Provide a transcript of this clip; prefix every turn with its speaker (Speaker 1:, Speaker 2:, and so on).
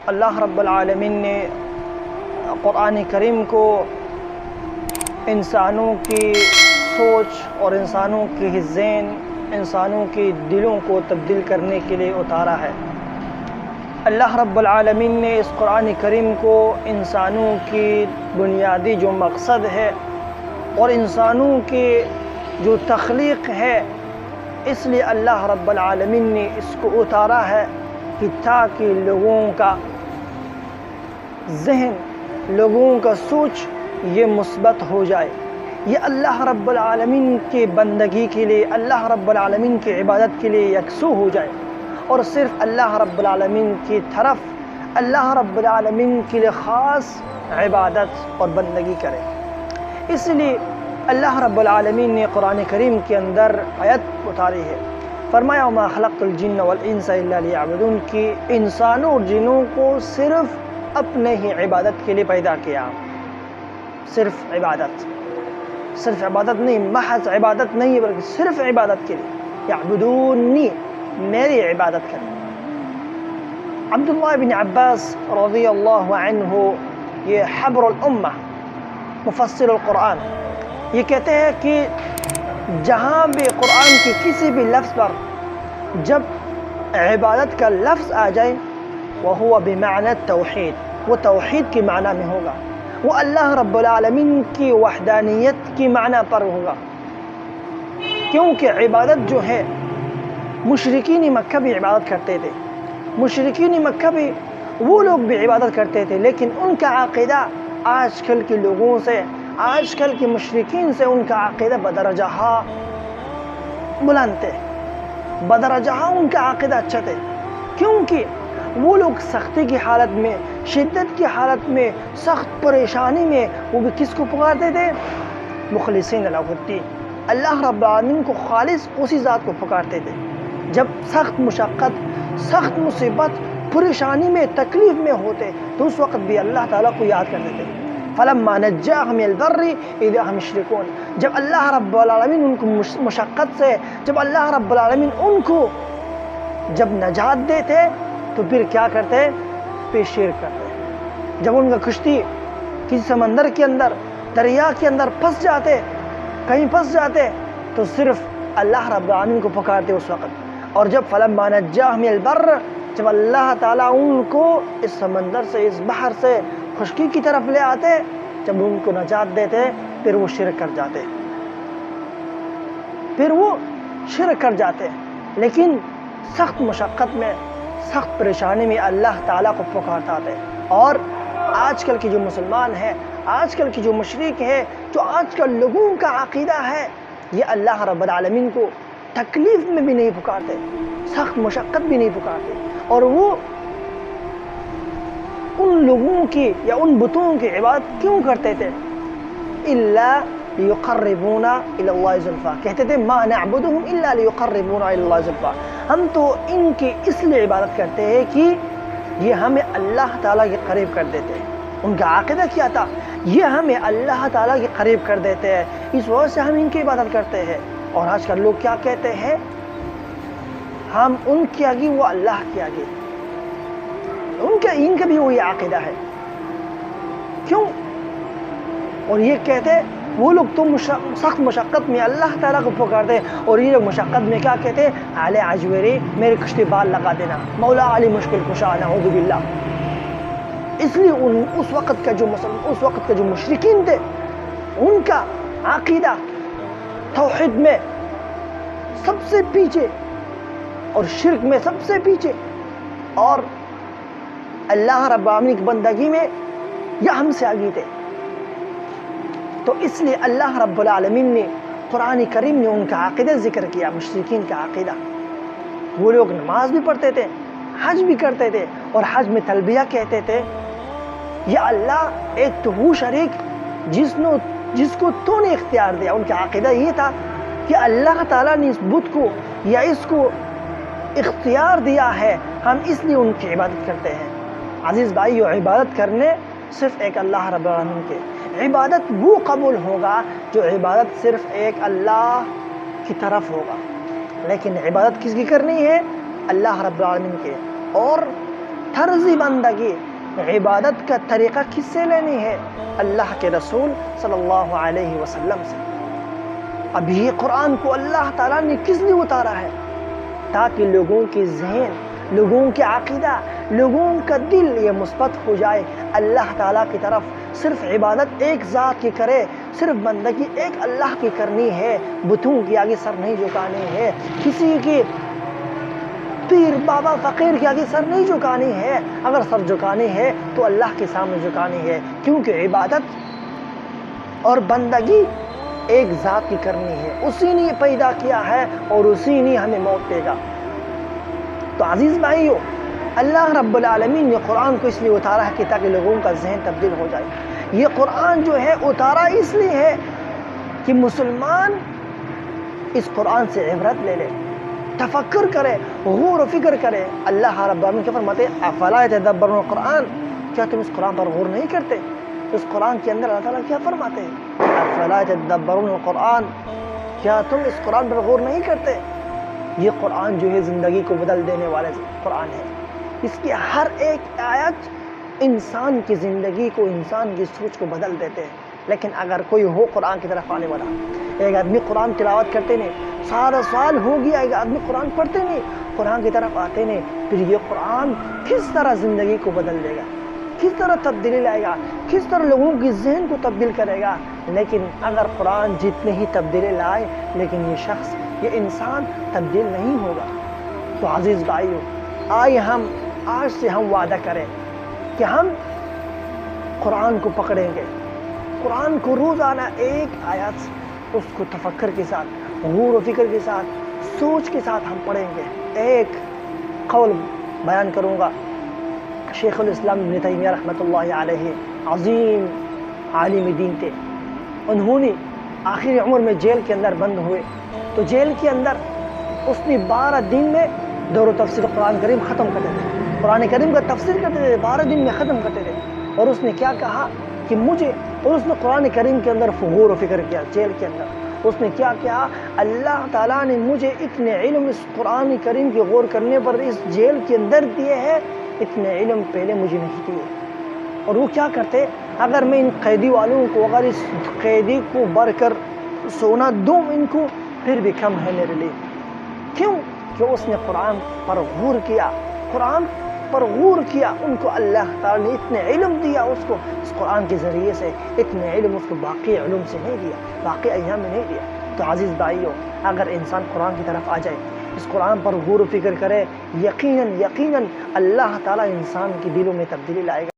Speaker 1: اللہ رب العالمین نے قرآن کریم کو انسانوں کی سوچ اور انسانوں کے ذہن، انسانوں کے دلوں کو تبدیل کرنے کے لیے اتارا ہے۔ اللہ رب العالمین نے اس قرآن کریم کو انسانوں کی بنیادی جو مقصد ہے اور انسانوں کی جو تخلیق ہے، اس لیے اللہ رب العالمین نے اس کو اتارا ہے کہ تاکہ لوگوں کا ذہن، لوگوں کا سوچ یہ مثبت ہو جائے، یہ اللہ رب العالمین کی بندگی کے لیے، اللہ رب العالمین کی عبادت کے لیے یکسو ہو جائے اور صرف اللہ رب العالمین کی طرف، اللہ رب العالمین کے لیے خاص عبادت اور بندگی کرے۔ اس لیے اللہ رب العالمین نے قرآن کریم کے اندر آیت اتاری ہے، فرمایا وَمَا خَلَقْتُ الْجِنَّ وَالْإِنسَ إِلَّا لِيَعْبُدُونَ کہ انسانوں اور جنوں کو صرف اپنے ہی عبادت کے لیے پیدا کیا۔ صرف عبادت نہیں، محض عبادت نہیں بلکہ صرف عبادت کے لیے، یعبدونی، میری عبادت کریں۔ عبداللہ بن عباس رضی اللہ عنہ، یہ حبر الامہ، مفسر القرآن، یہ کہتے ہیں کہ جہاں بھی قرآن کے کسی بھی لفظ پر جب عبادت کا لفظ آ جائے وَهُوَ بِمَعْنَى التَّوْحِيد، وہ توحید کے معنی میں ہوگا، وہ اللہ رب العالمین کی وحدانیت کی معنی پر ہوگا۔ کیونکہ عبادت جو ہے، مشرکین مکہ بھی عبادت کرتے تھے، مشرکین مکہ بھی وہ لوگ بھی عبادت کرتے تھے، لیکن ان کا عقیدہ آج کل کے لوگوں سے، آج کل کے مشرکین سے ان کا عقیدہ بدرجہ بلند ہے، بدرجہ ان کا عقیدہ اچھا تھے، کیونکہ وہ لوگ سختی کی حالت میں، شدت کی حالت میں، سخت پریشانی میں وہ بھی کس کو پکارتے تھے؟ مخلصین لہ الدین، اللہ رب العالمین کو خالص اسی ذات کو پکارتے تھے۔ جب سخت مشقت، سخت مصیبت، پریشانی میں، تکلیف میں ہوتے تو اس وقت بھی اللہ تعالیٰ کو یاد کرتے تھے۔ فَلَمَّا نَجَّاهُمْ مِنَ الْبَرِّ إِذَا هُمْ يُشْرِكُونَ، جب اللہ رب العالمین ان کو مشقت سے، جب اللہ رب العالمین ان کو جب نجات دیتے تو پھر کیا کرتے؟ پھر شرک کرتے۔ جب ان کا کشتی کسی سمندر کے اندر، دریا کے اندر پھنس جاتے، کہیں پھنس جاتے تو صرف اللہ رب العالمین کو پکارتے اس وقت۔ اور جب فَلَمَّا نَجَّاهُمْ مِنَ الْبَرِّ، جب اللہ تعالیٰ ان کو اس سمندر سے، اس بحر سے خشکی کی طرف لے آتے، جب ان کو نجات دیتے پھر وہ شرک کر جاتے، پھر وہ شرک کر جاتے۔ لیکن سخت مشقت میں، سخت پریشانی میں اللہ تعالیٰ کو پکارتا تھے۔ اور آج کل کے جو مسلمان ہیں، آج کل کے جو مشرک ہیں، جو آج کل لوگوں کا عقیدہ ہے، یہ اللہ رب العالمین کو تکلیف میں بھی نہیں پکارتے، سخت مشقت بھی نہیں پکارتے، اور وہ ان لوگوں کی یا ان بتوں کی عبادت کیوں کرتے تھے؟ الا لیقربونا الی اللہ زلفیٰ، کہتے تھے ما نعبدہم الا لیقربونا الی اللہ زلفیٰ، ہم تو ان کی اس لیے عبادت کرتے ہیں کہ یہ ہمیں اللہ تعالیٰ کے قریب کر دیتے ہیں۔ ان کا عقیدہ کیا تھا؟ یہ ہمیں اللہ تعالیٰ کے قریب کر دیتے ہیں، اس وجہ سے ہم ان کی عبادت کرتے ہیں۔ اور آج کل لوگ کیا کہتے ہیں؟ ہم ان کے آگے، وہ اللہ کے آگے، ان کا بھی وہی عقیدہ ہے۔ کیوں؟ اور یہ کہتے وہ لوگ تو سخت مشقت میں اللہ تعالیٰ کو پکارتے، اور یہ لوگ مشقت میں کیا کہتے؟ علی عجویری، میرے کشتی بال لگا دینا، مولا علی مشکل کشا، نعوذ باللہ۔ اس لیے اس وقت کا جو مشرکین تھے، ان کا عقیدہ توحید میں سب سے پیچھے اور شرک میں سب سے پیچھے، اور اللہ رب العالمین کی بندگی میں یہ ہم سے آگے تھے۔ تو اس لیے اللہ رب العالمین نے قرآن کریم نے ان کا عقیدہ ذکر کیا، مشرکین کا عقیدہ۔ وہ لوگ نماز بھی پڑھتے تھے، حج بھی کرتے تھے، اور حج میں تلبیہ کہتے تھے، یا اللہ ایک تو وہ شریک جس کو تو نے اختیار دیا۔ ان کا عقیدہ یہ تھا کہ اللہ تعالیٰ نے اس بت کو یا اس کو اختیار دیا ہے، ہم اس لیے ان کی عبادت کرتے ہیں۔ عزیز بھائیو، عبادت کرنے صرف ایک اللہ رب العالمین کے، عبادت وہ قبول ہوگا جو عبادت صرف ایک اللہ کی طرف ہوگا، لیکن عبادت کس کی کرنی ہے؟ اللہ رب العالمین کے۔ اور طرز بندگی عبادت کا طریقہ کس سے لینی ہے؟ اللہ کے رسول صلی اللہ علیہ وسلم سے۔ اب یہ قرآن کو اللہ تعالیٰ نے کس لیے اتارا ہے؟ تاکہ لوگوں کی ذہن، لوگوں کے عقیدہ، لوگوں کا دل یہ مثبت ہو جائے، اللہ تعالیٰ کی طرف صرف عبادت ایک ذات کی کرے، صرف بندگی ایک اللہ کی کرنی ہے، بتوں کی آگے سر نہیں جھکانی ہے، کسی کی پیر بابا فقیر کے آگے سر نہیں جھکانی ہے، اگر سر جھکانی ہے تو اللہ کے سامنے جھکانی ہے، کیونکہ عبادت اور بندگی ایک ذات کی کرنی ہے، اسی نے پیدا کیا ہے اور اسی نے ہمیں موت دے گا۔ تو عزیز بھائیو، اللہ رب العالمین نے قرآن کو اس لیے اتارا ہے کہ تاکہ لوگوں کا ذہن تبدیل ہو جائے۔ یہ قرآن جو ہے اتارا اس لیے ہے کہ مسلمان اس قرآن سے عبرت لے لے، تفکر کرے، غور و فکر کرے۔ اللہ رب العالمین کیا فرماتے ہیں؟ افلا یتدبرون القرآن، کیا تم اس قرآن پر غور نہیں کرتے؟ اس قرآن کے اندر اللہ تعالیٰ کیا فرماتے ہیں؟ افلا یتدبرون القرآن، کیا تم اس قرآن پر غور نہیں کرتے؟ یہ قرآن جو ہے زندگی کو بدل دینے والے قرآن ہے، اس کی ہر ایک آیت انسان کی زندگی کو، انسان کی سوچ کو بدل دیتے ہیں۔ لیکن اگر کوئی ہو قرآن کی طرف آنے والا، ایک آدمی قرآن تلاوت کرتے نہیں، سارا سال ہو گیا ایک آدمی قرآن پڑھتے نہیں، قرآن کی طرف آتے نہیں، پھر یہ قرآن کس طرح زندگی کو بدل دے گا، کس طرح تبدیلی لائے گا، کس طرح لوگوں کی ذہن کو تبدیل کرے گا؟ لیکن اگر قرآن جتنے ہی تبدیلی لائے لیکن یہ شخص، یہ انسان تبدیل نہیں ہوگا۔ تو عزیز بھائیو، آج سے ہم وعدہ کریں کہ ہم قرآن کو پکڑیں گے، قرآن کو روزانہ ایک آیت اس کو تفکر کے ساتھ، غور و فکر کے ساتھ، سوچ کے ساتھ ہم پڑھیں گے۔ ایک قول بیان کروں گا، شیخ الاسلام ابن تیمیہ رحمۃ اللہ علیہ عظیم عالم دین تھے، انہوں نے آخری عمر میں جیل کے اندر بند ہوئے، تو جیل کے اندر اس نے 12 دن میں دور و تفسیر قرآن کریم ختم کرتے تھے، قرآن کریم کا تفسیر کرتے تھے، 12 دن میں ختم کرتے تھے۔ اور اس نے کیا کہا کہ مجھے، اور اس نے قرآن کریم کے اندر غور و فکر کیا جیل کے اندر، اس نے کیا کہا؟ اللہ تعالیٰ نے مجھے اتنے علم اس قرآن کریم کے غور کرنے پر اس جیل کے اندر دیے ہیں، اتنے علم پہلے مجھے نہیں دیے۔ اور وہ کیا کرتے؟ اگر میں ان قیدی والوں کو، اگر اس قیدی کو بڑھ کر سونا دوں ان کو، پھر بھی کم ہے میرے لیے۔ کیوں؟ کہ اس نے قرآن پر غور کیا، قرآن پر غور کیا، ان کو اللہ تعالیٰ نے اتنے علم دیا اس کو اس قرآن کے ذریعے سے، اتنے علم اس کو باقی علوم سے نہیں دیا، باقی ایام میں نہیں دیا۔ تو عزیز بھائیو، اگر انسان قرآن کی طرف آ جائے، اس قرآن پر غور و فکر کرے، یقیناً اللہ تعالیٰ انسان کے دلوں میں تبدیلی لائے گا۔